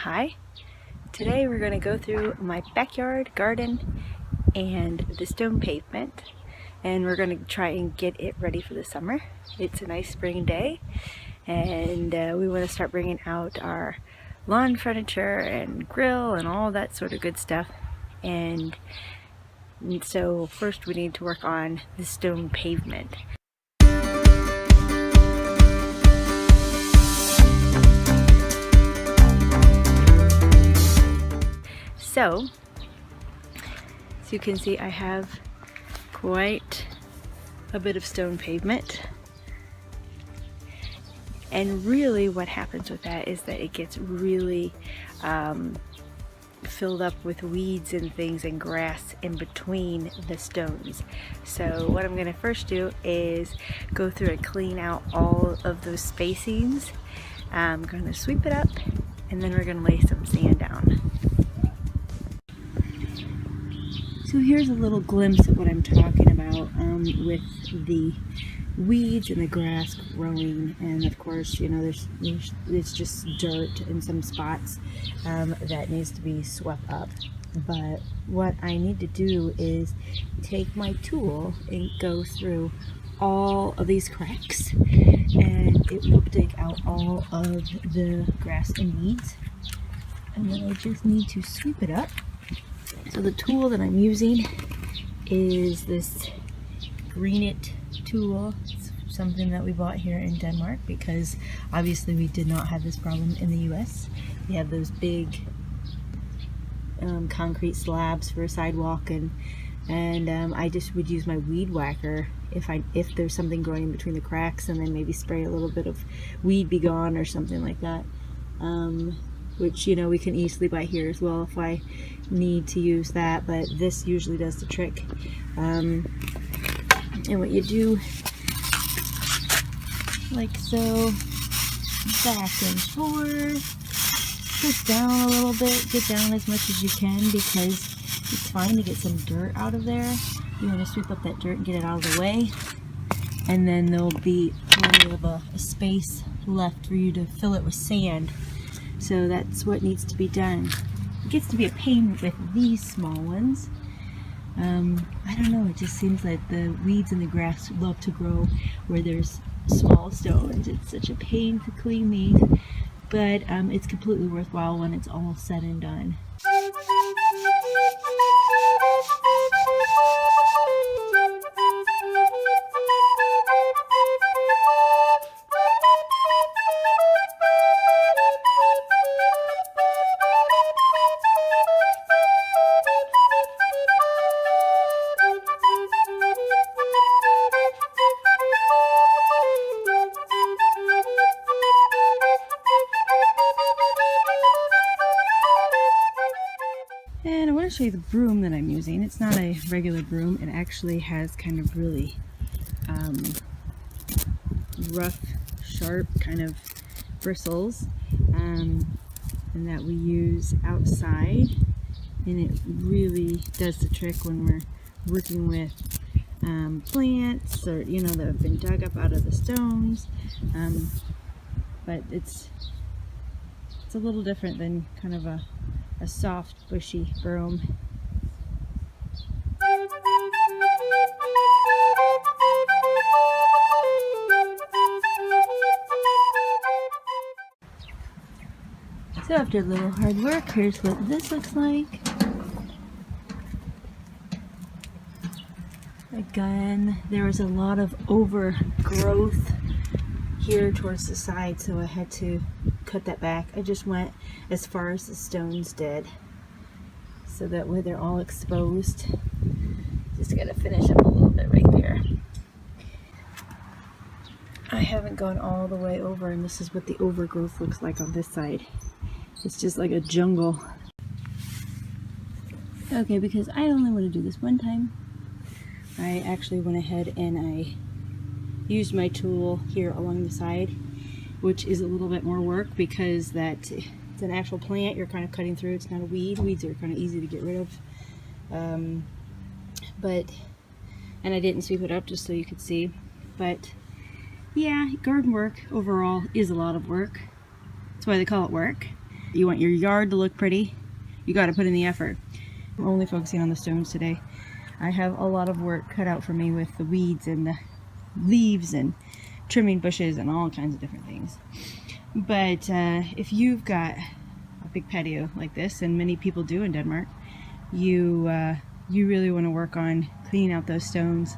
Hi. Today we're going to go through my backyard garden and the stone pavement, and we're going to try and get it ready for the summer. It's a nice spring day, and we want to start bringing out our lawn furniture and grill and all that sort of good stuff. And so first we need to work on the stone pavement. So, as you can see, I have quite a bit of stone pavement, and really what happens with that is that it gets really filled up with weeds and things and grass in between the stones. So what I'm going to first do is go through and clean out all of those spacings. I'm going to sweep it up, and then we're going to lay some sand down. So here's a little glimpse of what I'm talking about with the weeds and the grass growing, and of course, you know, it's just dirt in some spots that needs to be swept up. But what I need to do is take my tool and go through all of these cracks, and it will dig out all of the grass and weeds, and then I just need to sweep it up. So the tool that I'm using is this Green It tool. It's something that we bought here in Denmark because obviously we did not have this problem in the US. We have those big concrete slabs for a sidewalk, and I just would use my weed whacker if there's something growing in between the cracks, and then maybe spray a little bit of Weed Be Gone or something like that. Which, you know, we can easily buy here as well if I need to use that, but this usually does the trick. And what you do, like so, back and forth, push down a little bit, get down as much as you can, because it's fine to get some dirt out of there. You want to sweep up that dirt and get it out of the way, and then there'll be plenty of a space left for you to fill it with sand. So that's what needs to be done. It gets to be a pain with these small ones. I don't know, it just seems like the weeds and the grass love to grow where there's small stones. It's such a pain to clean these, but it's completely worthwhile when it's all said and done. And I want to show you the broom that I'm using. It's not a regular broom. It actually has kind of really rough, sharp kind of bristles, and that we use outside. And it really does the trick when we're working with plants, or, you know, that have been dug up out of the stones. But it's a little different than kind of a soft, bushy broom. So after a little hard work, here's what this looks like. Again, there was a lot of overgrowth here towards the side, so I had to cut that back. I just went as far as the stones did, so that way they're all exposed. Just gotta finish up a little bit right there. I haven't gone all the way over, and this is what the overgrowth looks like on this side. It's just like a jungle. Okay, because I only want to do this one time, I actually went ahead and I used my tool here along the side, which is a little bit more work because it's an actual plant you're kind of cutting through. It's not a weed. Weeds are kind of easy to get rid of. And I didn't sweep it up just so you could see. But yeah, garden work overall is a lot of work. That's why they call it work. you want your yard to look pretty, you got to put in the effort. I'm only focusing on the stones today. I have a lot of work cut out for me with the weeds and the leaves and trimming bushes and all kinds of different things. But if you've got a big patio like this, and many people do in Denmark, you really want to work on cleaning out those stones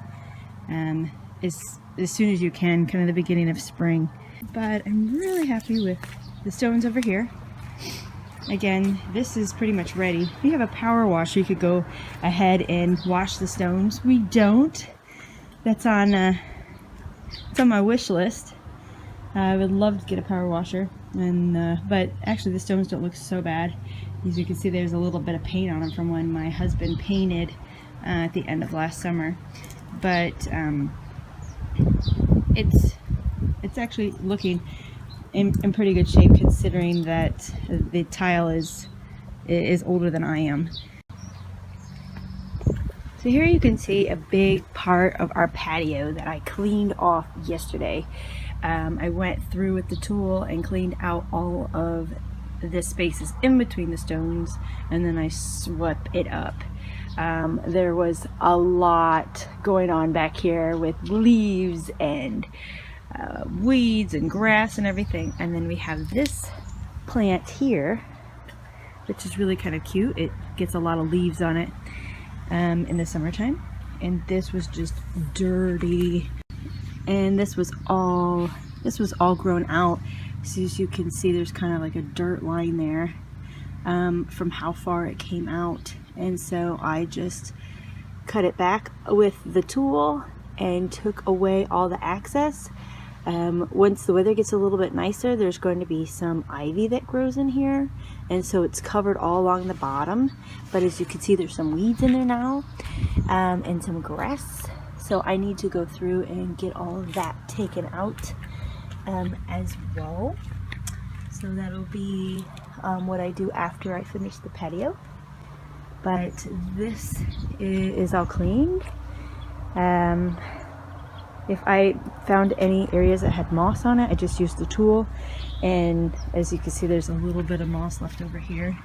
as soon as you can, kind of the beginning of spring. But I'm really happy with the stones over here. Again, this is pretty much ready. If you have a power washer, you could go ahead and wash the stones. We don't. That's on it's on my wish list. I would love to get a power washer, and but actually the stones don't look so bad. As you can see, there's a little bit of paint on them from when my husband painted at the end of last summer. But it's actually looking in pretty good shape, considering that the tile is older than I am. So here you can see a big part of our patio that I cleaned off yesterday. I went through with the tool and cleaned out all of the spaces in between the stones, and then I swept it up. There was a lot going on back here with leaves and weeds and grass and everything. And then we have this plant here, which is really kind of cute. It gets a lot of leaves on it in the summertime. And this was just dirty, and this was all grown out. So as you can see, there's kind of like a dirt line there from how far it came out. And so I just cut it back with the tool and took away all the excess. Once the weather gets a little bit nicer, there's going to be some ivy that grows in here, and so it's covered all along the bottom. But as you can see, there's some weeds in there now, and some grass. So I need to go through and get all of that taken out as well. So that'll be what I do after I finish the patio. But this is all cleaned. If I found any areas that had moss on it, I just used the tool, and as you can see, there's a little bit of moss left over here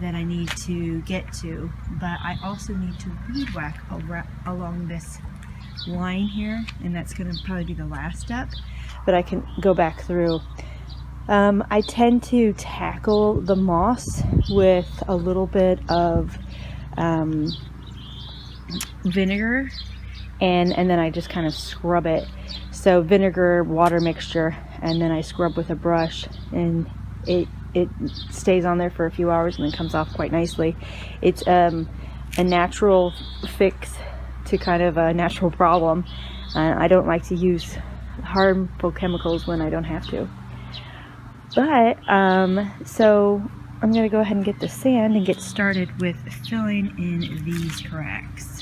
that I need to get to. But I also need to weed whack along this line here, and that's going to probably be the last step, but I can go back through. I tend to tackle the moss with a little bit of vinegar, and then I just kind of scrub it. So vinegar, water mixture, and then I scrub with a brush, and it stays on there for a few hours and then comes off quite nicely. It's a natural fix to kind of a natural problem. I don't like to use harmful chemicals when I don't have to. But so I'm going to go ahead and get the sand and get started with filling in these cracks.